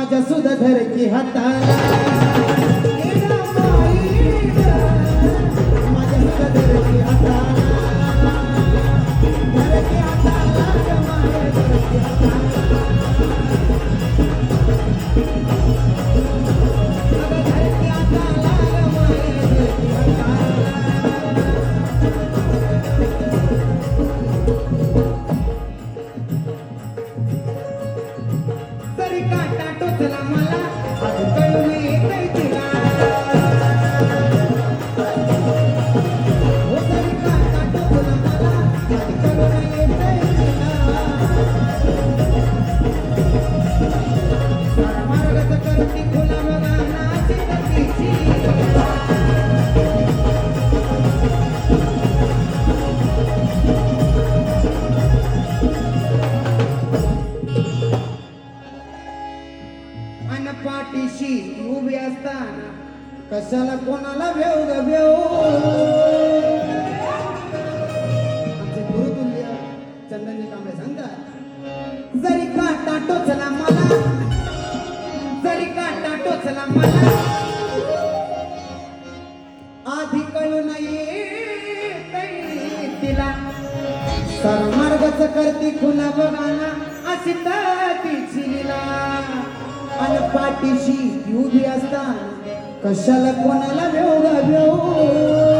माझ्या सुद्धा धर की हाताला माझ्या सुद्धा धर की हाताला धर की हाताला धर की तरी काटा टोचला मला आज कळून येतंय तिला हो तरी काटा टोचला मला आज कळून येतंय तिला सारा मार्गच करती खुला बघा नाची तिची अन पाठीशी उभी असताना कशाला कोणाला भेव ग भेव आमचे गुरुतुल्य चंदनजी कांबळे सांगतात जरी काटा टोचला मला जरी काटा टोचला मला आधी कळून येतंय तिला सर मार्गच करती खुला बघाना अशी तिची लीला अन पाठीशी उभी असताना कशाला कोणाला भेव ग भेव